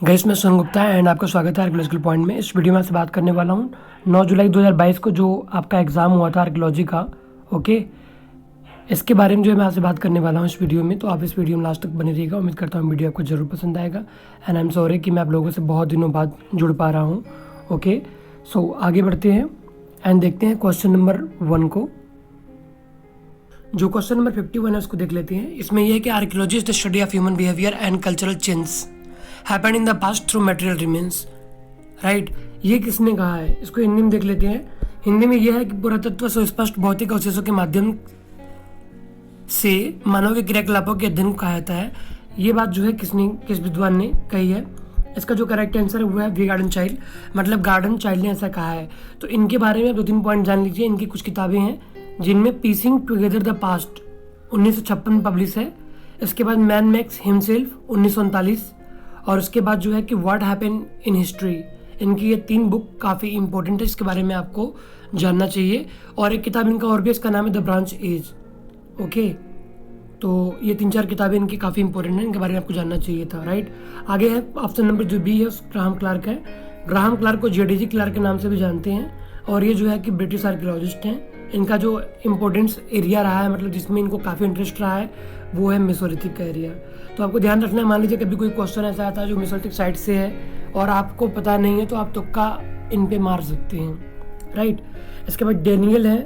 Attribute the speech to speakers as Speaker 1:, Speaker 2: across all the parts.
Speaker 1: Guys, मैं सुन Gupta and आपका स्वागत है आर्कियोलॉजिकल पॉइंट में। इस वीडियो में आपसे बात करने वाला हूँ 9 जुलाई 2022 को जो आपका एग्ज़ाम हुआ था आर्कियोलॉजी का। ओके, इसके बारे में जो है मैं आपसे बात करने वाला हूँ इस वीडियो में। तो आप इस वीडियो में लास्ट तक बने रहिएगा। उम्मीद करता हूँ वीडियो आपको ज़रूर पसंद आएगा एंड आई एम सॉरी कि मैं आप लोगों से बहुत दिनों बाद जुड़ पा रहा हूँ। ओके, सो आगे बढ़ते हैं एंड देखते हैं क्वेश्चन नंबर 1 को। जो क्वेश्चन नंबर 51 है उसको देख लेते हैं। इसमें यह है कि archaeology is the study of human behaviour and cultural change happened in the past through material remains. Right, ये किसने कहा है? इसको हिंदी में देख लेते हैं। हिंदी में यह है कि पुरातत्व सुस्पष्ट भौतिक अवशेषों के माध्यम से मानव के क्रियाकलापों के अध्ययन को कहा जाता है। ये बात जो है किस विद्वान ने कही है? इसका जो करेक्ट आंसर है वो है वी गार्डन चाइल्ड, मतलब गार्डन चाइल्ड ने ऐसा कहा है। तो इनके बारे में 2-3 पॉइंट जान लीजिए। इनकी कुछ किताबें हैं जिनमें पीसिंग टुगेदर द पास्ट 1956 पब्लिश है। इसके बाद मैन मेक्स हिमसेल्फ 1939, और उसके बाद जो है कि व्हाट हैपन इन हिस्ट्री। इनकी ये 3 बुक काफ़ी इंपॉर्टेंट है, इसके बारे में आपको जानना चाहिए। और एक किताब इनका और भी, इसका नाम है द ब्रांच एज। ओके, तो ये 3-4 किताबें इनकी काफ़ी इंपॉर्टेंट हैं, इनके बारे में आपको जानना चाहिए था। राइट, आगे है ऑप्शन नंबर जो बी है उस ग्राहम क्लार्क है। ग्राहम क्लार्क को जेडीजी क्लार्क के नाम से भी जानते हैं, और ये जो है कि ब्रिटिश आर्कियोलॉजिस्ट हैं। इनका जो इम्पोर्टेंस एरिया रहा है, मतलब जिसमें इनको काफ़ी इंटरेस्ट रहा है, वो है मेसोलिथिक का एरिया। तो आपको ध्यान रखना है, मान लीजिए कभी कोई क्वेश्चन ऐसा आता है जो मेसोलिथिक साइड से है और आपको पता नहीं है, तो आप तुक्का इन पे मार सकते हैं। राइट, इसके बाद डेनियल है,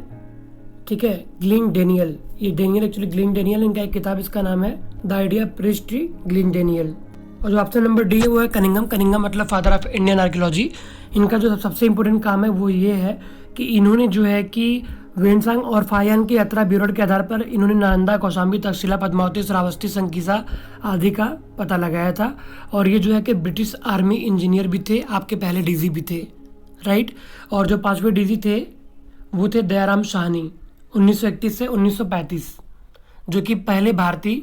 Speaker 1: ठीक है, ग्लिंग डेनियल। ये डेनियल एक्चुअली ग्लिंग डेनियल, इनका एक किताब, इसका नाम है द आइडिया ऑफ प्रीहिस्ट्री, ग्लिंग डेनियल। और जो ऑप्शन नंबर डी है वो है कनिंघम। कनिंघम मतलब फादर ऑफ इंडियन आर्कियोलॉजी। इनका जो सबसे इम्पोर्टेंट काम है वो ये है कि इन्होंने जो है कि वेनसांग और फायान की यात्रा ब्यूरो के आधार पर इन्होंने नालंदा, कौशाम्बी, तक्षशिला, पद्मावती, श्रावस्ती, संकीसा आदि का पता लगाया था। और ये जो है कि ब्रिटिश आर्मी इंजीनियर भी थे, आपके पहले डीजी भी थे। राइट, और जो 5वें डीजी थे वो थे दयाराम साहनी 1931 से 1935, जो कि पहले भारतीय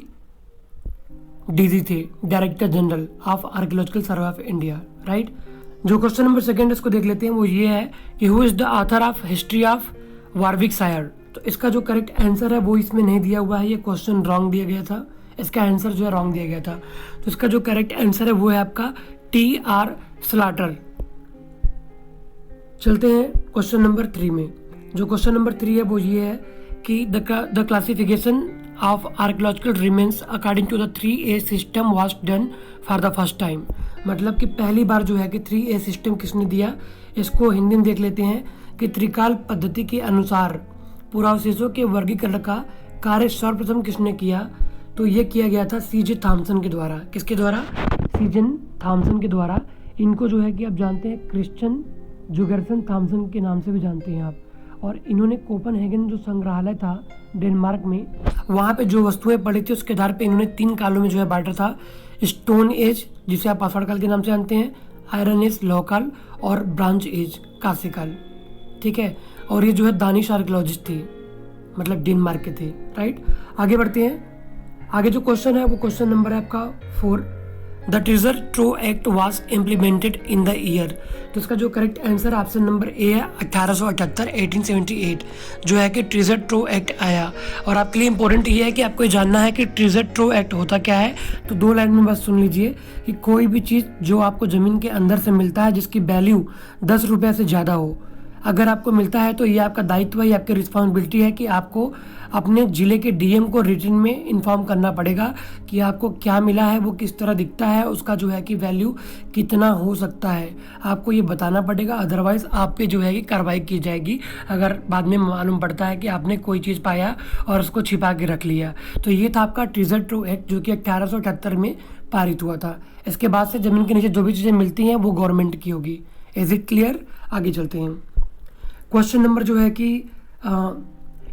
Speaker 1: डीजी थे, director general of archaeological survey of India. Right, जो क्वेश्चन नंबर 2 इसको देख लेते हैं। वो ये है कि who is the author of history of Warwickshire. तो इसका जो करेक्ट आंसर है वो इसमें नहीं दिया हुआ है, ये क्वेश्चन रॉन्ग दिया गया था, इसका आंसर जो है रॉन्ग दिया गया था। तो इसका जो करेक्ट आंसर है वो है आपका TR स्लाटर। चलते हैं क्वेश्चन नंबर 3 में। जो क्वेश्चन नंबर 3 है वो ये है कि the classification of archaeological remains according to the 3A system was done for the first time. मतलब कि पहली बार जो है कि 3A सिस्टम किसने दिया? इसको हिंदी में देख लेते हैं कि त्रिकाल पद्धति के अनुसार पुरावशेषों के वर्गीकरण का कार्य सर्वप्रथम किसने किया? तो ये किया गया था CJ थॉमसन के द्वारा। किसके द्वारा? CJ थॉमसन के द्वारा। इनको जो है कि आप जानते हैं क्रिश्चियन जुगर्सन थॉमसन के नाम से भी जानते हैं आप। और इन्होंने कोपनहेगन जो संग्रहालय था डेनमार्क में, वहाँ पे जो वस्तुएं पड़ी थी उसके आधार पे इन्होंने 3 कालों में जो है बांटा था। स्टोन एज, जिसे आप पाषाण काल के नाम से जानते हैं, आयरन एज लौह काल, और ब्रांच एज कांस्य काल। ठीक है, और ये जो है दानिश आर्कियोलॉजिस्ट थे, मतलब डेनमार्क के थे। राइट, आगे बढ़ते हैं। आगे जो क्वेश्चन है वो क्वेश्चन नंबर है आपका 4। The treasure trove act was implemented in the year. तो इसका जो correct answer option number A है 1878, 1878, जो है कि ट्रेजर ट्रो एक्ट आया। और आपके लिए इंपॉर्टेंट ये है कि आपको ये जानना है कि ट्रेजर ट्रो एक्ट होता क्या है। तो 2 लाइन में बस सुन लीजिए कि कोई भी चीज़ जो आपको ज़मीन के अंदर से मिलता है जिसकी वैल्यू 10 रुपये से ज़्यादा हो, अगर आपको मिलता है तो ये आपका दायित्व है, ये आपकी रिस्पॉन्सिबिलिटी है कि आपको अपने ज़िले के DM को रिटन में इन्फॉर्म करना पड़ेगा कि आपको क्या मिला है, वो किस तरह दिखता है, उसका जो है कि वैल्यू कितना हो सकता है, आपको ये बताना पड़ेगा। अदरवाइज़ आप पे जो है कि कार्रवाई की जाएगी अगर बाद में मालूम पड़ता है कि आपने कोई चीज़ पाया और उसको छिपा के रख लिया। तो ये था आपका ट्रेजर ट्रो एक्ट, जो कि 1878 में पारित हुआ था। इसके बाद से ज़मीन के नीचे जो भी चीज़ें मिलती हैं वो गवर्नमेंट की होगी। Is it clear? आगे चलते हैं। क्वेश्चन नंबर जो है कि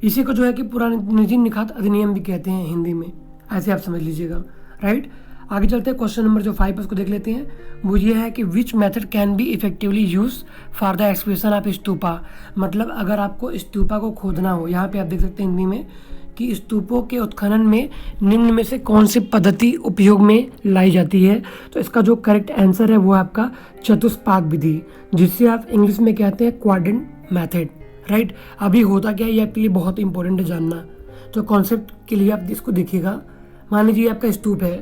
Speaker 1: इसी को जो है कि पुरानिजी निखात अधिनियम भी कहते हैं हिंदी में, ऐसे आप समझ लीजिएगा। राइट, आगे चलते हैं। क्वेश्चन नंबर जो 5 उसको देख लेते हैं। वो ये है कि which method can be effectively use for the excavation of stupa. मतलब अगर आपको स्तूपा को खोदना हो, यहाँ पे आप देख सकते हैं हिंदी में कि स्तूपों के उत्खनन में निम्न में से कौन सी पद्धति उपयोग में लाई जाती है। तो इसका जो करेक्ट आंसर है वो आपका चतुष्पाद विधि, जिससे आप इंग्लिश में कहते हैं क्वाड्रेंट मेथड। राइट, अभी होता क्या है ये आपके लिए बहुत इंपॉर्टेंट है जानना। तो कॉन्सेप्ट के लिए आप इसको देखिएगा। मान लीजिए आपका स्तूप है,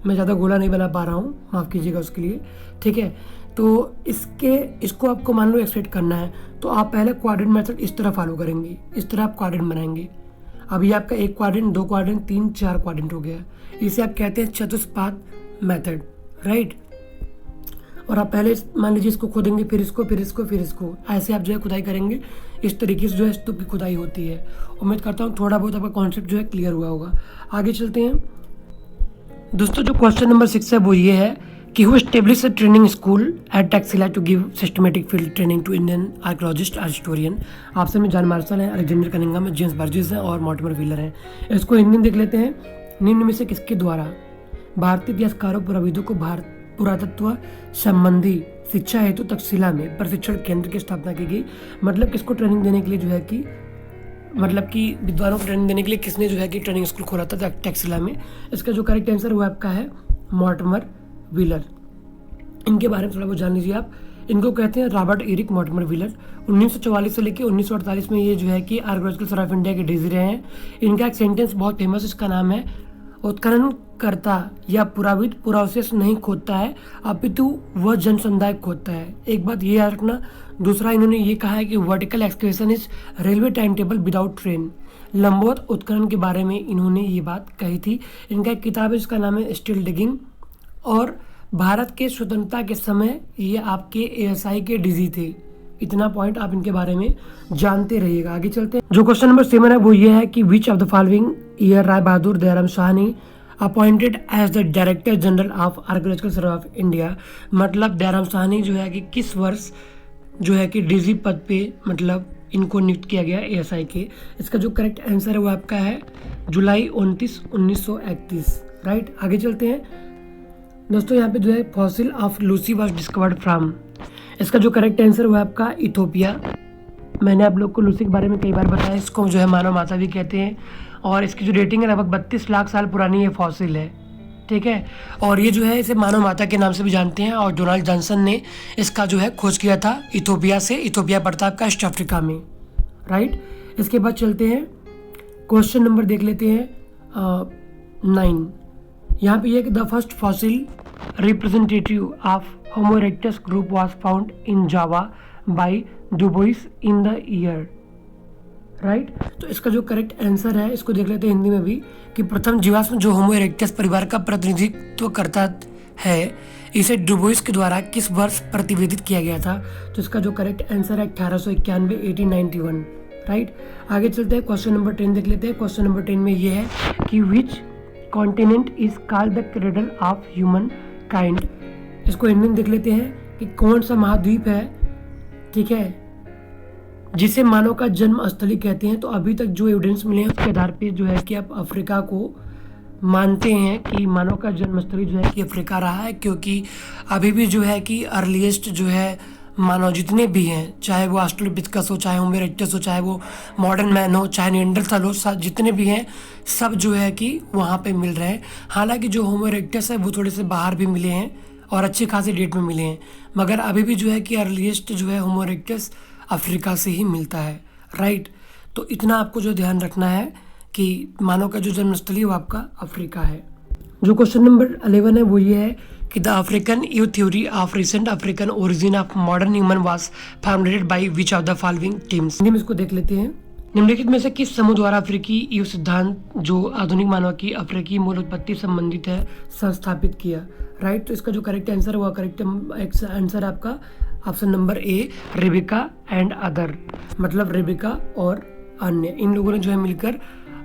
Speaker 1: मैं ज़्यादा गोला नहीं बना पा रहा हूँ, माफ़ कीजिएगा उसके लिए। ठीक है, तो इसको आपको मान लो एक्सपेक्ट करना है, तो आप पहले क्वाड्रेंट मेथड इस तरह फॉलो करेंगे, इस तरह आप क्वाड्रेंट बनाएंगे। अभी आपका 1 क्वाड्रेंट, 2 क्वाड्रेंट, 3, 4 क्वाड्रेंट हो गया। इसे आप कहते हैं चतुष्पाद मेथड, राइट। और आप पहले मान लीजिए इसको खोदेंगे, फिर इसको, फिर इसको, फिर इसको, ऐसे आप जो है खुदाई करेंगे। इस तरीके से जो है स्तूप की खुदाई होती है। उम्मीद करता हूँ थोड़ा बहुत आपका कॉन्सेप्ट जो है क्लियर हुआ होगा। आगे चलते हैं दोस्तों। जो क्वेश्चन नंबर 6 है वो ये है कि who establish a training school at Taxila to give systematic field training to Indian archaeologist और हिस्टोरियन। ऑप्शन में जॉन मार्शल है, अलेक्जेंडर कनिंघम है, जेम्स बर्जेस है और मॉर्टिमर व्हीलर है। इसको हिंदी में देख लेते हैं। निम्न में से किसके द्वारा भारतीय इतिहासकारों पुराविदों को पुरातत्व संबंधी शिक्षा हेतु तक्षशिला में प्रशिक्षण केंद्र की स्थापना की गई। मतलब किसको ट्रेनिंग देने के लिए जो है कि विद्वानों को ट्रेनिंग देने के लिए किसने जो है कि ट्रेनिंग स्कूल खोला था टैक्सिला में। इसका जो करेक्ट आंसर वो आपका है मॉर्टिमर व्हीलर। इनके बारे में थोड़ा बहुत जान लीजिए आप। इनको कहते हैं रॉबर्ट एरिक मॉर्टिमर व्हीलर। 1944 से लेकर 1948 में ये जो है कि आर्कियोलॉजिकल सर्वे ऑफ इंडिया के डीजी रहे हैं। इनका एक सेंटेंस बहुत फेमस, इसका नाम है उत्खनन करता या पुराविद पुरावशेष नहीं खोदता है, अपितु वह जन समुदाय खोदता है। एक बात ये याद रखना। दूसरा, इन्होंने ये कहा है कि vertical excavation is railway time table without train. लंबवत उत्खनन के बारे में इन्होंने ये बात कही थी। इनका एक किताब है जिसका नाम है स्टिल डिगिंग। और भारत के स्वतंत्रता के समय ये आपके एएसआई के डीजी थे। इतना पॉइंट आप इनके बारे में जानते रहिएगा। आगे चलते हैं। जो क्वेश्चन नंबर 7 है वो ये है कि which of the following year Rai Bahadur Dayaram Sahni appointed as the director general of archaeological survey of India. मतलब दयाराम साहनी जो है कि किस वर्ष जो है कि डीजी पद पे मतलब इनको नियुक्त किया गया एएसआई के। इसका जो करेक्ट आंसर है वो आपका है जुलाई 29, 1931, राइट। आगे चलते हैं दोस्तों। यहाँ पे जो है fossil of Lucy was discovered from. इसका जो करेक्ट आंसर वो है आपका इथोपिया। मैंने आप लोग को लूसी के बारे में कई बार बताया। इसको जो है मानव माता भी कहते हैं और इसकी जो रेटिंग है लगभग 32 लाख साल पुरानी ये फॉसिल है। ठीक है, और ये जो है इसे मानव माता के नाम से भी जानते हैं। और डोनाल्ड जॉनसन ने इसका जो है खोज किया था इथोपिया से। इथोपिया पड़ता है आपका ईस्ट अफ्रीका में, राइट। इसके बाद चलते हैं क्वेश्चन नंबर देख लेते हैं 9। यहाँ पे ये कि the first fossil representative of homo erectus group was found in Java by Dubois in the year, right. तो इसका जो करेक्ट आंसर है इसको देख लेते हैं हिंदी में भी कि प्रथम जीवाश्म जो होमो इरेक्टस परिवार का प्रतिनिधित्व करता है इसे डुबोइस के द्वारा किस वर्ष प्रतिवेदित किया गया था। तो इसका जो करेक्ट आंसर है 1891, 1891, राइट। आगे चलते हैं क्वेश्चन नंबर 10 देख लेते हैं। क्वेश्चन नंबर 10 में ये है कि which continent is called the cradle of human kind. इसको हिंदी में देख लेते हैं कि कौन सा महाद्वीप है, ठीक है, जिसे मानव का जन्म स्थली कहते हैं। तो अभी तक जो एविडेंस मिले हैं उसके आधार पर जो है कि आप अफ्रीका को मानते हैं कि मानव का जन्म स्थली जो है कि अफ्रीका रहा है, क्योंकि अभी भी जो है कि अर्लीस्ट जो है मानव जितने भी हैं, चाहे वो ऑस्ट्रेलोपिथेकस हो, चाहे होमो इरेक्टस हो, चाहे वो मॉडर्न मैन हो, चाहे निएंडरथल हो, जितने भी हैं सब जो है कि वहाँ पे मिल रहे हैं। हालांकि जो होमो इरेक्टस है वो थोड़े से बाहर भी मिले हैं और अच्छी खासी डेट में मिले हैं, मगर अभी भी जो है कि अर्लीस्ट जो है होमो इरेक्टस अफ्रीका से ही मिलता है, राइट। तो इतना आपको जो ध्यान रखना है कि मानव का जो जन्मस्थली है वो आपका अफ्रीका है। जो क्वेश्चन नंबर 11 है वो ये है कि the African you theory of recent African origin of modern human was formulated by which of the following teams. Hindi में इसको देख लेते हैं। निम्नलिखित में से किस समूह द्वारा अफ्रीकी यू सिद्धांत जो आधुनिक मानव की अफ्रीकी मूल उत्पत्ति संबंधित है संस्थापित किया, राइट। तो इसका जो करेक्ट आंसर हुआ, करेक्ट आंसर आपका option number A Rebecca and other. मतलब रेबिका और अन्य, इन लोगों ने जो है मिलकर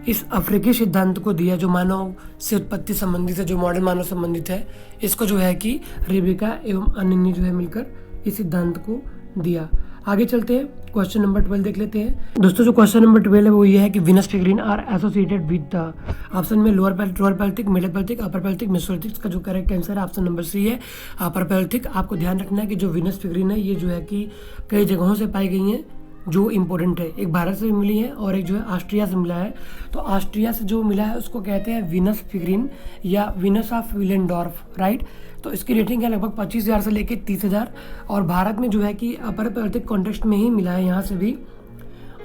Speaker 1: इस अफ्रीकी सिद्धांत को दिया जो मानव से उत्पत्ति संबंधित है, जो मॉडर्न मानव संबंधित है। इसको जो है कि रेबिका एवं अन्य ने जो है मिलकर इस सिद्धांत को दिया। आगे चलते हैं क्वेश्चन नंबर 12 देख लेते हैं। दोस्तों जो क्वेश्चन नंबर 12 है वो ये है कि Venus figurine are associated with the. Option में lower palaeolithic, middle palaeolithic, upper palaeolithic, mesolithic. इसका जो करेक्ट आंसर है ऑप्शन नंबर सी है अपर पैल्थिक। आपको ध्यान रखना है कि जो विनस फिगरीन है ये जो है कि कई जगहों से पाई गई हैं जो इम्पोर्टेंट है। एक भारत से मिली है और एक जो है ऑस्ट्रिया से मिला है। तो ऑस्ट्रिया से जो मिला है उसको कहते हैं विनस फिगरीन या विनस ऑफ विलेंडॉर्फ, राइट। तो इसकी रेटिंग है लगभग 25,000 से लेकर 30,000। और भारत में जो है कि अपर पैल्थिक कॉन्टेक्स्ट में ही मिला है यहाँ से भी,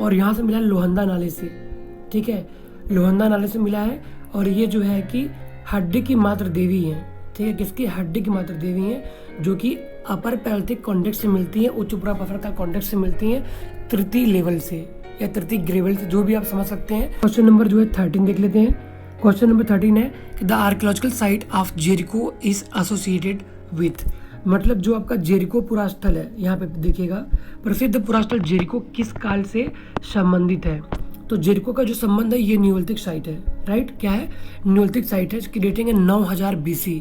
Speaker 1: और यहाँ से मिला है लोहंदा नाले से, ठीक है, लोहंदा नाले से मिला है। और ये जो है कि हड्डी की मात्र देवी हैं, ठीक है, किसकी हड्डी की मात्र देवी हैं, जो कि अपर पैल्थिक कॉन्डेक्स से मिलती हैं, उच्च पूरा पाफड़ काल कॉन्डेक्स से मिलती हैं, तृतीय लेवल से या तृतीय ग्रेवल से, जो भी आप समझ सकते हैं। क्वेश्चन नंबर जो है 13 देख लेते हैं। क्वेश्चन नंबर 13 है कि the archaeological site of Jericho is associated with, मतलब जो आपका जेरिको पुरास्थल है, यहाँ पे देखिएगा प्रसिद्ध पुरास्थल जेरिको किस काल से संबंधित है। तो जेरिको का जो संबंध है ये न्यूलिथिक साइट है, राइट, क्या है, न्यूलिथिक साइट है, इसकी डेटिंग है 9000 BC।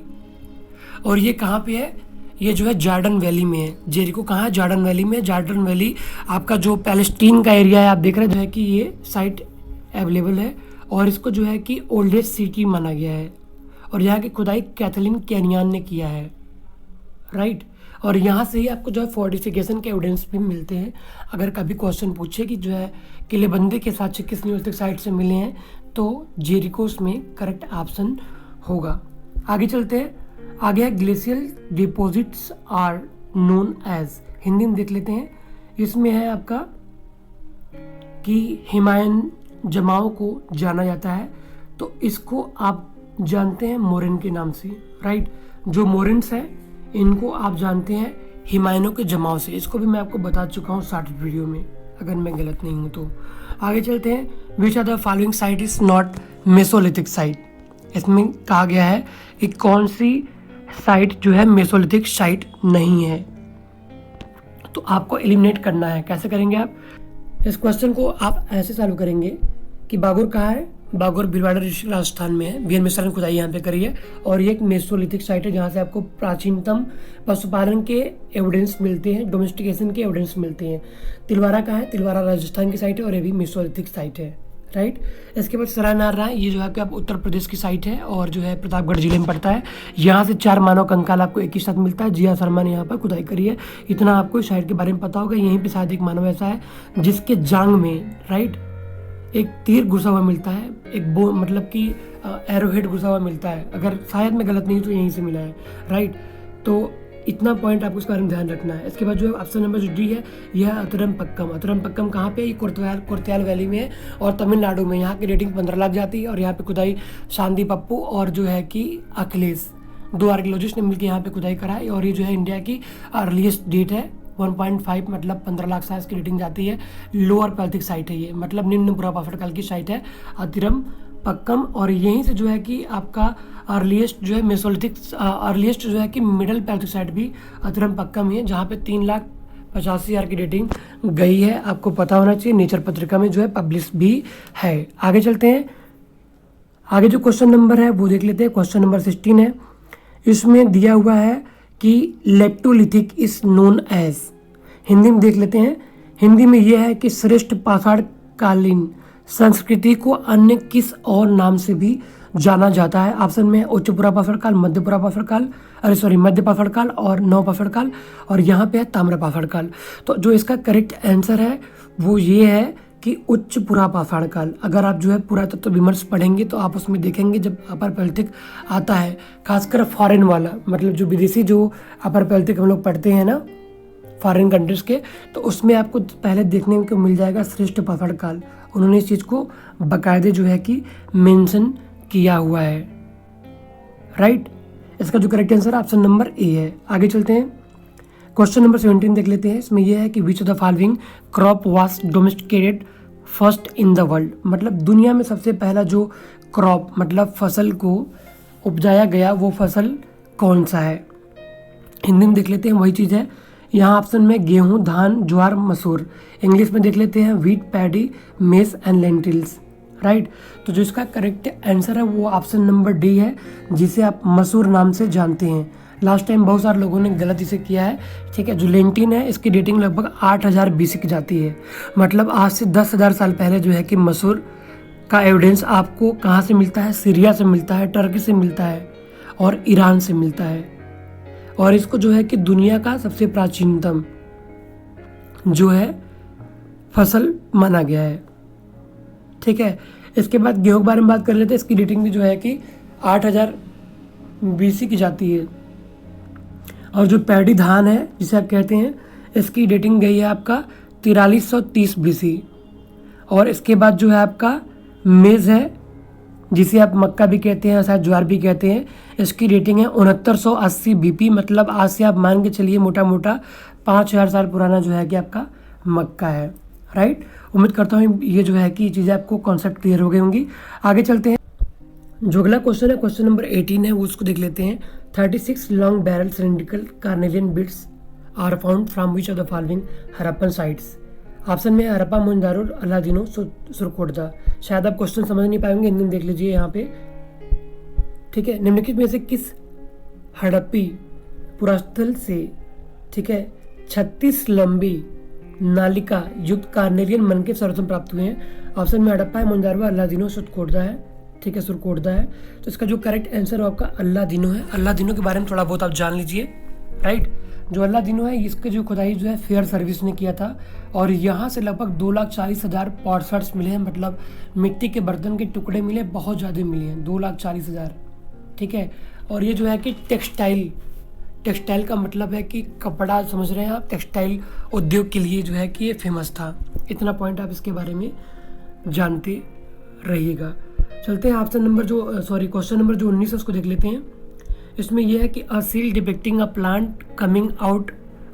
Speaker 1: और ये कहाँ पे है, ये जो है जॉर्डन वैली में है। जेरिको कहाँ है, जॉर्डन वैली में। जॉर्डन वैली आपका जो पैलेस्टीन का एरिया है, आप देख रहे हैं कि ये साइट अवेलेबल है, और इसको जो है कि ओल्डेस्ट सिटी माना गया है, और यहाँ की खुदाई कैथलीन कैनियन ने किया है, राइट। और यहाँ से ही आपको जो है फोर्टिफिकेशन के एविडेंस भी मिलते हैं। अगर कभी क्वेश्चन पूछे कि जो है किलेबंदी के साक्ष्य किस न्यूलिथिक साइट से मिले हैं, तो जेरिको में करेक्ट ऑप्शन होगा। आगे चलते हैं। आगे है glacial deposits are known as, Hindi में देख लेते हैं। इसमें है आपका कि हिमायन जमाओं को जाना जाता है, तो इसको आप जानते हैं मोरेन के नाम से, राइट। जो मोरेन्स है इनको आप जानते हैं हिमायनों के जमाव से। इसको भी मैं आपको बता चुका हूँ शॉर्ट वीडियो में, अगर मैं गलत नहीं हूँ तो। आगे चलते हैं। Which are the following site is not mesolithic site, इसमें कहा गया है कि कौन सी साइट जो है मेसोलिथिक साइट नहीं है, तो आपको एलिमिनेट करना है। कैसे करेंगे आप इस क्वेश्चन को, आप ऐसे चालू करेंगे कि बागोर कहाँ है, बागोर भीलवाड़ा डिस्ट्रिक्ट राजस्थान में है। वीर मिश्रा ने खुदाई यहाँ पे करी है, और ये एक मेसोलिथिक साइट है जहाँ से आपको प्राचीनतम पशुपालन के एविडेंस मिलते हैं, डोमेस्टिकेशन के एविडेंस मिलते हैं। तिलवारा कहाँ है, तिलवारा राजस्थान की साइट है, और ये भी मेसोलिथिक साइट है, राइट। इसके बाद सरायनारा, ये जो है कि आप उत्तर प्रदेश की साइट है, और जो है प्रतापगढ़ जिले में पड़ता है। यहाँ से 4 मानव कंकाल आपको एक ही साथ मिलता है। जिया शर्मा ने यहाँ पर खुदाई करी है। इतना आपको इस साइट के बारे में पता होगा। यहीं पे शायद एक मानव ऐसा है जिसके जांग में, राइट, एक तीर घुसा हुआ मिलता है, एक बो मतलब कि एरोहेड घुसा हुआ मिलता है। अगर शायद मैं गलत नहीं तो यहीं से मिला है, राइट। तो इतना पॉइंट आपको इसके बारे में ध्यान रखना है। इसके बाद जो है ऑप्शन नंबर जो डी है, यह अतुरम पक्कम। अतुरम पक्कम कहाँ पे है, ये कुर्त्याल वैली में है, और तमिलनाडु में। यहाँ की रेटिंग 15 लाख जाती है, और यहाँ पे खुदाई शांति पप्पू और जो है कि अखिलेश, 2 आर्कियोलॉजिस्ट ने मिलकर यहाँ पे खुदाई कराई। और ये जो है इंडिया की अर्लीस्ट डेट है, 1.5 मतलब 15 लाख साल की रेटिंग जाती है। लोअर पैल्थिक साइट है ये, मतलब निम्न पूरा पाफड़ काल की साइट है अतिरम पक्कम। और यहीं से जो है कि आपका अर्लीस्ट जो है मेसोलिथिक, अर्लीस्ट जो है कि मिडल पैल्थिक साइट भी अतिरम पक्कम ही है, जहाँ पे 3,85,000 की रेटिंग गई है। आपको पता होना चाहिए, नेचर पत्रिका में जो है पब्लिश भी है। आगे चलते हैं। आगे जो क्वेश्चन नंबर है वो देख लेते हैं। क्वेश्चन नंबर 16 है। इसमें दिया हुआ है कि लेप्टोलिथिक इज नोन एज, हिंदी में देख लेते हैं। हिंदी में यह है कि श्रेष्ठ पाषाण कालीन संस्कृति को अन्य किस और नाम से भी जाना जाता है। ऑप्शन में उच्च पुरा पाषाण काल, मध्य पुरा पाषाण काल, मध्य पाषाण काल और नव पाषाण काल, और यहाँ पे है ताम्र पाषाण काल। तो जो इसका करेक्ट आंसर है वो ये है कि उच्च पुरा पाषाण काल। अगर आप जो है पुरातत्व विमर्श पढ़ेंगे तो आप उसमें देखेंगे जब अपर पैल्थिक आता है, खासकर फॉरेन वाला, मतलब जो विदेशी जो अपर पैल्थिक हम लोग पढ़ते हैं ना फॉरेन कंट्रीज के, तो उसमें आपको पहले देखने को मिल जाएगा श्रेष्ठ पाषाण काल। उन्होंने इस चीज़ को बाकायदे जो है कि मेंशन किया हुआ है, राइट। इसका जो correct answer option number A है। आगे चलते हैं। क्वेश्चन नंबर 17 देख लेते हैं। इसमें यह है कि which of the following crop was domesticated first in the world, मतलब दुनिया में सबसे पहला जो क्रॉप मतलब फसल को उपजाया गया वो फसल कौन सा है। हिंदी में देख लेते हैं, वही चीज़ है। यहाँ ऑप्शन में गेहूं, धान, ज्वार, मसूर। इंग्लिश में देख लेते हैं wheat, paddy, mess and lentils, right. तो जो इसका करेक्ट आंसर है वो ऑप्शन नंबर डी है, जिसे आप मसूर नाम से जानते हैं। लास्ट टाइम बहुत सारे लोगों ने गलत इसे किया है, ठीक है। जो लेंटिन है इसकी डेटिंग लगभग 8000 BC की जाती है, मतलब आज से 10,000 साल पहले जो है कि मसूर का एविडेंस आपको कहाँ से मिलता है, सीरिया से मिलता है, टर्की से मिलता है और ईरान से मिलता है। और इसको जो है कि दुनिया का सबसे प्राचीनतम जो है फसल माना गया है, ठीक है। इसके बाद गेहूं के बारे में बात कर लेते हैं। इसकी डेटिंग भी जो है कि 8000 BC की जाती है। और जो पैडी धान है जिसे आप कहते हैं, इसकी डेटिंग गई है आपका 4330 BC। और इसके बाद जो है आपका मेज़ है जिसे आप मक्का भी कहते हैं, शायद ज्वार भी कहते हैं। इसकी रेटिंग है 6980 BP, मतलब आज से आप मान के चलिए मोटा मोटा 5000 साल पुराना जो है कि आपका मक्का है, राइट। उम्मीद करता हूँ ये जो है कि चीज़ें आपको कॉन्सेप्ट क्लियर हो गई होंगी। आगे चलते हैं, जो अगला क्वेश्चन है क्वेश्चन नंबर 18 है, वो उसको देख लेते हैं। 36 long barrel cylindrical carnelian beads are found from which of the following Harappan sites. Option में हड़प्पा, मोहनजोदड़ो, अलादीनो, सुरकोटदा। शायद आप क्वेश्चन समझ नहीं पाएंगे, हिंदी में देख लीजिए यहाँ पे, ठीक है। निम्नलिखित में से किस हड़प्पी पुरास्थल से, ठीक है, 36 लंबी नालिका युक्त कार्नेलियन मन के सर्वप्रथम प्राप्त हुए हैं। ऑप्शन में हड़प्पा है, मोहनजोदड़ो, अलादीनो, सुरकोटदा है, ठीक है, सुरकोटदा है। तो इसका जो करेक्ट आंसर है आपका अलादीनो है। अलादीनो के बारे में थोड़ा बहुत आप जान लीजिए, राइट। जो अलादीनो है इसके जो खुदाई जो है फेयर सर्विस ने किया था, और यहाँ से लगभग 2,40,000 पॉटर्स मिले हैं, मतलब मिट्टी के बर्तन के टुकड़े मिले, बहुत ज़्यादा मिले हैं, 2,40,000, ठीक है। और ये जो है कि टेक्सटाइल का मतलब है कि कपड़ा, समझ रहे हैं आप, टेक्सटाइल उद्योग के लिए जो है कि ये फेमस था। इतना पॉइंट आप इसके बारे में जानते रहिएगा। चलते हैं ऑप्शन नंबर क्वेश्चन नंबर जो 19 है उसको देख लेते हैं। इसमें यह है कि a seal depicting a plant coming out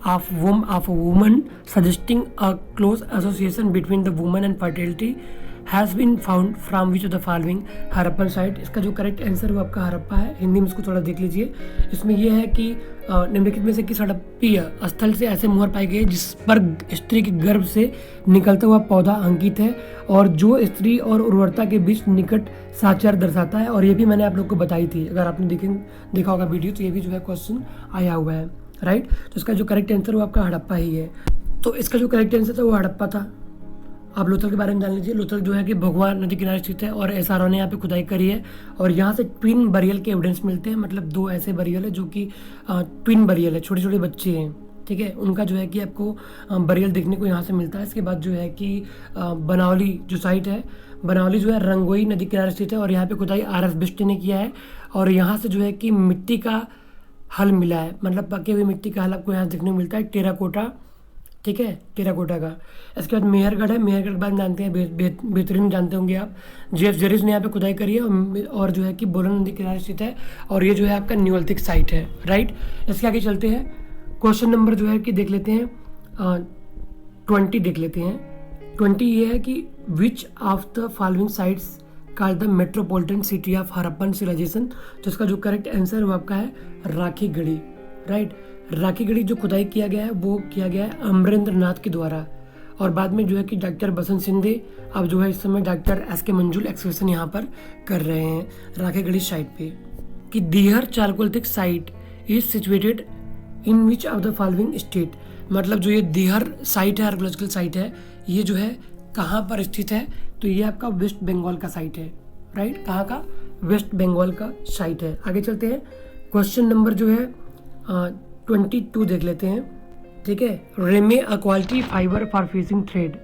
Speaker 1: of womb of a woman suggesting a close association between the woman and fertility has been found from which of the following Harappan site. इसका जो करेक्ट आंसर वो आपका हड़प्पा है। हिंदी में इसको थोड़ा देख लीजिए। इसमें यह है कि निम्नलिखित में से किस हड़प्पीय स्थल से ऐसे मुहर पाए गए जिस पर स्त्री के गर्भ से निकलता हुआ पौधा अंकित है, और जो स्त्री और उर्वरता के बीच निकट साचार दर्शाता है। और ये भी मैंने आप लोग को बताई थी, अगर आपने देखा होगा वीडियो, तो ये भी जो है क्वेश्चन आया हुआ है, राइट। तो इसका जो करेक्ट आंसर वो आपका हड़प्पा ही है। तो इसका जो करेक्ट आंसर था वो हड़प्पा था। आप लोथल के बारे में जान लीजिए। लोथल जो है कि भगवा नदी किनारे स्थित है, और एसआरओ ने यहाँ पे खुदाई करी है, और यहाँ से ट्विन बरियल के एविडेंस मिलते हैं, मतलब दो ऐसे बरियल है जो कि ट्विन बरियल है, छोटे छोटे बच्चे हैं, ठीक है, उनका जो है कि आपको बरियल देखने को यहाँ से मिलता है। इसके बाद जो है कि बनावली जो साइट है, बनावली जो है रंगोई नदी किनारे स्थित है, और यहाँ पे खुदाई RS बिष्ट ने किया है, और यहाँ से जो है कि मिट्टी का हल मिला है, मतलब पके हुई मिट्टी का हल आपको यहाँ देखने को मिलता है, टेराकोटा, ठीक है, टेराकोटा का। इसके बाद मेहरगढ़ है, मेहरगढ़ के बारे में जानते हैं, बेहतरीन जानते होंगे आप। JF जरीस ने यहाँ पे खुदाई करी है, और जो है कि बोलन नदी किनारे स्थित है, और ये जो है आपका न्यूलिथिक साइट है, राइट। इसके आगे चलते हैं, क्वेश्चन नंबर जो है कि देख लेते हैं 20 देख लेते हैं। 20 ये है कि which of the following sites called the metropolitan city of Harappan civilisation. तो इसका जो करेक्ट आंसर है वो आपका है राखीगढ़ी, राइट। राखीगढ़ी जो खुदाई किया गया है वो किया गया है अमरेंद्र नाथ के द्वारा, और बाद में जो है कि डॉक्टर बसंत सिंधे, अब जो है इस समय डॉक्टर SK मंजुल एक्सकर्शन यहाँ पर कर रहे हैं राखीगढ़ी साइट पे। कि Dihar chalcolithic site is situated in which of the following state. मतलब जो ये दीहर साइट है, आर्कोलॉजिकल साइट है, ये जो है कहाँ पर स्थित है, तो ये आपका वेस्ट बंगाल का साइट है, राइट। कहाँ का? वेस्ट बंगाल का साइट है। आगे चलते हैं, क्वेश्चन नंबर जो है 22 देख लेते हैं, ठीक है। Ramie a quality fibre for fishing thread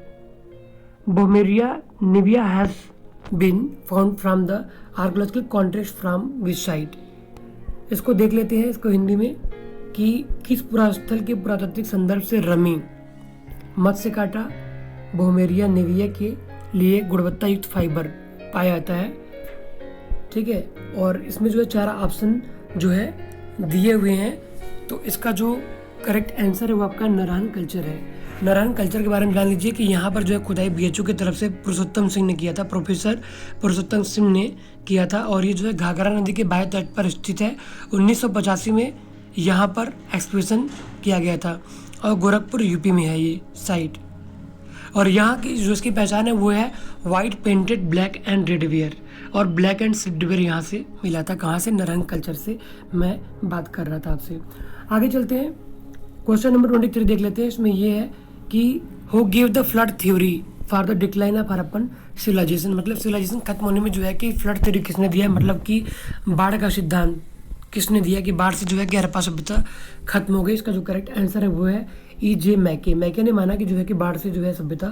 Speaker 1: Boehmeria nivea has been found from the archaeological context from which site. इसको देख लेते हैं, इसको हिंदी में, कि किस पुरास्थल के पुरातात्विक संदर्भ से रमी मत्स्य काटा बोमेरिया निविया के लिए गुणवत्ता युक्त फाइबर पाया जाता है, ठीक है। और इसमें जो है 4 ऑप्शन जो है दिए हुए हैं, तो इसका जो करेक्ट आंसर है वो आपका नारायण कल्चर है। नारायण कल्चर के बारे में जान लीजिए कि यहाँ पर जो है खुदाई BHU की तरफ से पुरुषोत्तम सिंह ने किया था, प्रोफेसर पुरुषोत्तम सिंह ने किया था, और ये जो है घाघरा नदी के बाएं तट पर स्थित है। 1985 में यहाँ पर एक्सप्लोरेशन किया गया था, और गोरखपुर UP में है ये साइट। और यहाँ की जो इसकी पहचान है वो है white painted black and red ware, और ब्लैक एंड रेड वेयर यहाँ से मिला था। कहाँ से? नारायण कल्चर से मैं बात कर रहा था आपसे। आगे चलते हैं, क्वेश्चन नंबर 23 देख लेते हैं। इसमें ये है कि who give the flood theory for the decline of Harappan civilisation. मतलब सिविलाइजेशन खत्म होने में जो है कि फ्लड थ्योरी किसने दिया है, मतलब कि बाढ़ का सिद्धांत किसने दिया, कि बाढ़ से जो है कि हड़प्पा सभ्यता खत्म हो गई। इसका जो करेक्ट आंसर है वो है E.J. मैके ने माना कि जो है कि बाढ़ से जो है सभ्यता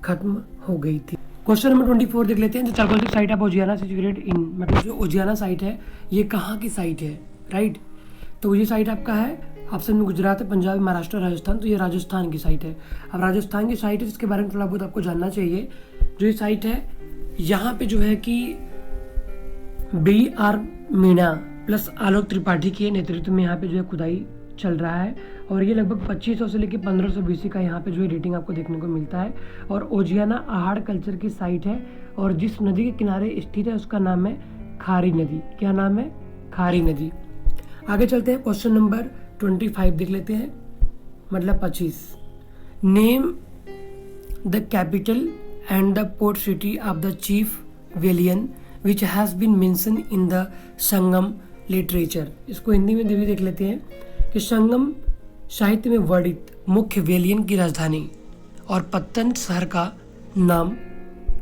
Speaker 1: खत्म हो गई थी। क्वेश्चन नंबर 24 देख लेते हैं। The chalcolithic site of Ojiyana situated in, मतलब जो उजियाना साइट है ये कहाँ की साइट है, राइट। तो ये साइट आपका है, ऑप्शन में गुजरात है, पंजाब, महाराष्ट्र, राजस्थान। तो ये राजस्थान की साइट है। अब राजस्थान की साइट है, इसके बारे में थोड़ा बहुत आपको जानना चाहिए। जो ये साइट है यहाँ पे जो है कि BR मीणा प्लस आलोक त्रिपाठी के नेतृत्व में यहाँ पे जो है खुदाई चल रहा है और ये लगभग 2500 से लेकर 1500 BC का यहाँ पे जो है डेटिंग आपको देखने को मिलता है। और ओजियाना आहड़ कल्चर की साइट है और जिस नदी के किनारे स्थित है उसका नाम है खारी नदी। क्या नाम है? खारी नदी। आगे चलते हैं, क्वेश्चन नंबर 25 देख लेते हैं, मतलब 25। Name the capital and the port city of the chief Velian which has been mention in the Sangam literature. इसको हिंदी में भी देख लेते हैं कि संगम साहित्य में वर्णित मुख्य वेलियन की राजधानी और पत्तन शहर का नाम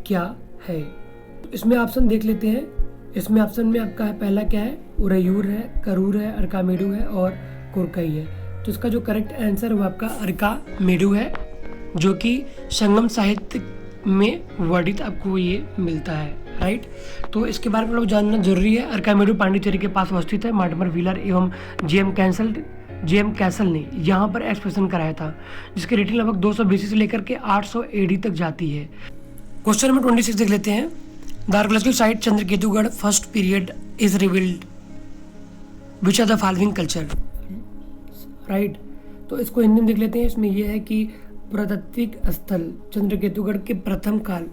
Speaker 1: क्या है? तो इसमें ऑप्शन देख लेते हैं। इसमें ऑप्शन में आपका है, पहला क्या है? उरयूर है, करूर है, अर्कामेडू है और कुरकई है। तो इसका जो करेक्ट आंसर वो आपका अर्कामेडू है, जो कि संगम साहित्य में वर्णित आपको ये मिलता है, राइट। तो इसके बारे में लोग जानना जरूरी है। अर्कामेडू पांडिचेरी के पास अवस्थित है। मार्टिमर व्हीलर एवं जेम कैसल ने यहाँ पर एक्सप्रेशन कराया था, जिसकी रेटिंग लगभग 200 BC से लेकर के 800 AD तक जाती है। क्वेश्चन नंबर 26 देख लेते हैं। The archaeological site Chandraketugarh first period is revealed which are the following culture, right. तो इसको हिंदी में देख लेते हैं। इसमें यह है कि पुरातात्विक स्थल चंद्रकेतुगढ़ के प्रथम काल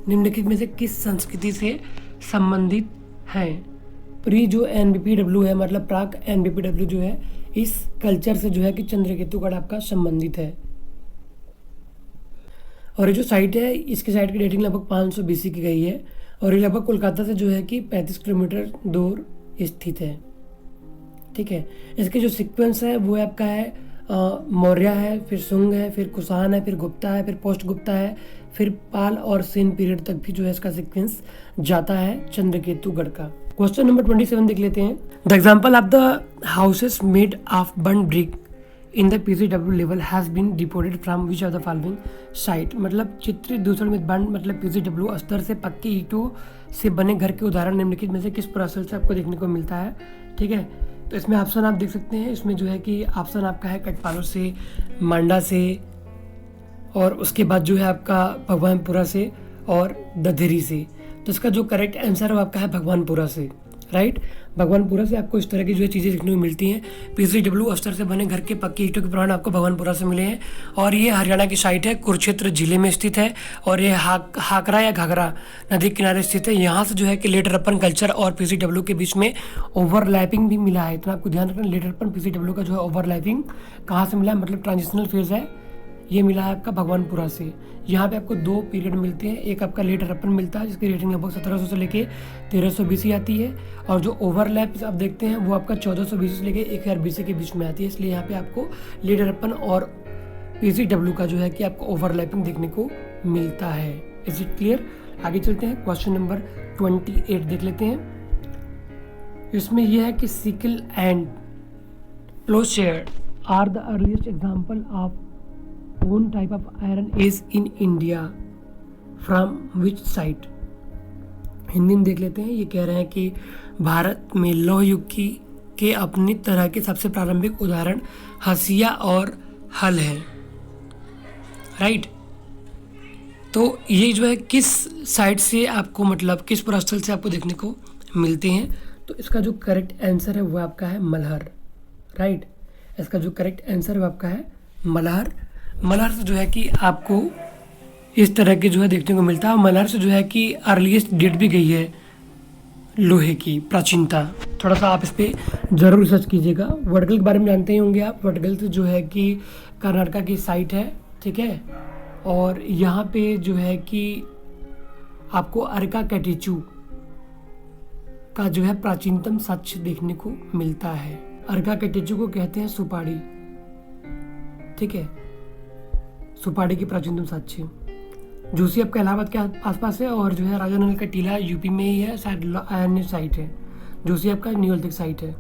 Speaker 1: निम्नलिखित में से किस संस्कृति से संबंधित है? प्री जो NBPW है, मतलब प्राक NBPW जो है, इस कल्चर से जो है कि चंद्रकेतुगढ़ आपका संबंधित है। और ये जो साइट है, इसकी साइट की डेटिंग लगभग 500 BC की गई है और ये लगभग कोलकाता से जो है कि 35 किलोमीटर दूर स्थित है, ठीक है। इसके जो सीक्वेंस है वो आपका है मौर्य है, फिर सुंग है, फिर कुषाण है, फिर गुप्ता है, फिर पोस्ट गुप्ता है, फिर पाल और सेन पीरियड तक भी जो है इसका सीक्वेंस जाता है चंद्रकेतुगढ़ का। क्वेश्चन नंबर 27 देख लेते हैं। The example of the houses made of burn brick in the PCW level has been deported from which of the following site. मतलब चित्रित दूसरे में बर्न मतलब PCW स्तर से पक्के ईंटों से बने घर के उदाहरण निम्नलिखित में से किस पुरास्थल से आपको देखने को मिलता है, ठीक है। तो इसमें ऑप्शन आप देख सकते हैं। इसमें जो है कि ऑप्शन आपका है कटपालो से, मांडा से, और उसके बाद जो है आपका भगवानपुरा से और दधेरी से। तो इसका जो करेक्ट आंसर है वो आपका है भगवानपुरा से, राइट। भगवानपुरा से आपको इस तरह की जो है चीज़ें देखने को मिलती हैं। PCW स्तर से बने घर के पक्के ईंटों के प्रमाण आपको भगवानपुरा से मिले हैं और ये हरियाणा की साइट है, कुरुक्षेत्र जिले में स्थित है और ये हाकरा या घाघरा नदी के किनारे स्थित है। यहाँ से जो है कि लेट हड़प्पन कल्चर और PCW के बीच में ओवरलैपिंग भी मिला है। तो आपको ध्यान रखना, लेट हड़प्पन PCW का जो है ओवरलैपिंग कहाँ से मिला है, मतलब ट्रांजिशनल फेज है, ये मिला है आपका भगवानपुरा से। यहाँ पे आपको 2 पीरियड मिलते हैं। एक आपका लेट हड़प्पन मिलता है जिसकी रेटिंग लगभग 1700 से लेके 1300 BC आती है और जो ओवरलैप आप देखते हैं वो आपका 1400 BC से लेके 1000 BC के बीच में आती है। इसलिए यहाँ पे आपको लेट हड़प्पन और PCW का जो है कि आपको ओवरलैपिंग देखने को मिलता है। Is it clear? आगे चलते हैं, क्वेश्चन नंबर 28 देख लेते हैं। इसमें यह है कि sickle and ploughshare are the earliest example of one type of iron is in India from which site? Hindi में देख लेते हैं। ये कह रहे हैं कि भारत में लौह युग की के अपनी तरह के सबसे प्रारंभिक उदाहरण हसिया और हल है, राइट। तो ये जो है किस साइट से आपको, मतलब किस पुरास्थल से आपको देखने को मिलते हैं? तो इसका जो करेक्ट आंसर है वो आपका है मल्हर, राइट। इसका जो करेक्ट आंसर है वो आपका है मल्हर। मल्हर से जो है कि आपको इस तरह के जो है देखने को मिलता है। मल्हर से जो है कि अर्लीस्ट डेट भी गई है लोहे की प्राचीनता। थोड़ा सा आप इस पर ज़रूर रिसर्च कीजिएगा। वडगल के बारे में जानते ही होंगे आप। वडगल से जो है कि कर्नाटका की साइट है, ठीक है। और यहाँ पे जो है कि आपको अर्का कैटिचू का जो है प्राचीनतम साक्ष्य देखने को मिलता है। अर्का कैटिचू को कहते हैं सुपाड़ी, ठीक है, सुपाड़ी की प्राचीनतम साक्ष्य। झूसी आपका इलाहाबाद के आसपास है और जो है राजा नल का टीला यूपी में ही है, शायद आयरन साइट है। झूसी आपका न्यूलिथिक साइट है।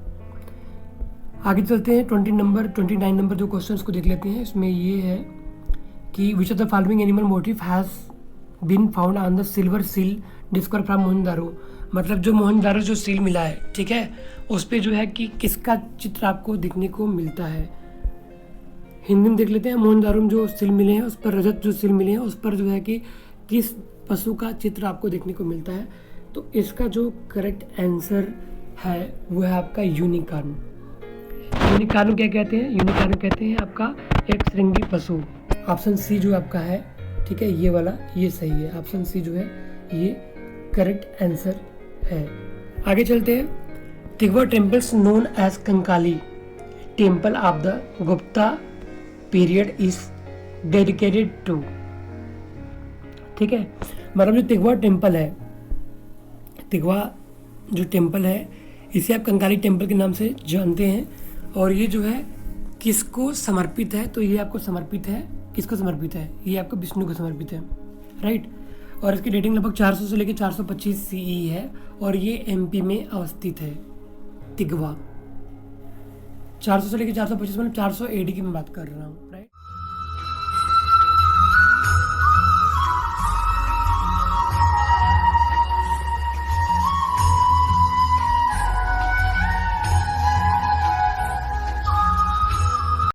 Speaker 1: आगे चलते हैं, 29 नंबर जो क्वेश्चन को देख लेते हैं। इसमें ये है कि which of the following animal motif has been found on the silver seal discover from Mohenjodaro. मतलब जो मोहनदारो जो सील मिला है, ठीक है, उस पर जो है कि किसका चित्र आपको देखने को मिलता है? हिंदी में देख लेते हैं। मोहनदारो में जो सील मिले हैं उस पर, रजत जो सील मिले हैं उस पर जो है कि किस पशु का चित्र आपको देखने को मिलता है? तो इसका जो करेक्ट आंसर है वो है आपका यूनिकॉर्न। यूनिकॉर्न क्या कहते हैं? यूनिकॉर्न कहते हैं आपका एक श्रृंगी पशु। ऑप्शन सी जो आपका है, ठीक है, ये वाला ये सही है। ऑप्शन सी जो है ये करेक्ट आंसर है। आगे चलते हैं। Tigawa temples known as Kankali temple of the Gupta period is dedicated to. ठीक है, मतलब जो तिगवा टेम्पल है, तिगवा जो टेम्पल है इसे आप कंकाली टेम्पल के नाम से जानते हैं। और ये जो है किसको समर्पित है? तो ये आपको समर्पित है, किसको समर्पित है? ये आपको विष्णु को समर्पित है, राइट। और इसकी डेटिंग लगभग 400 से लेकर 425 सीई है और ये एमपी में अवस्थित है। तिगवा 400 से लेकर 425 मतलब 400 एडी की मैं बात कर रहा हूँ।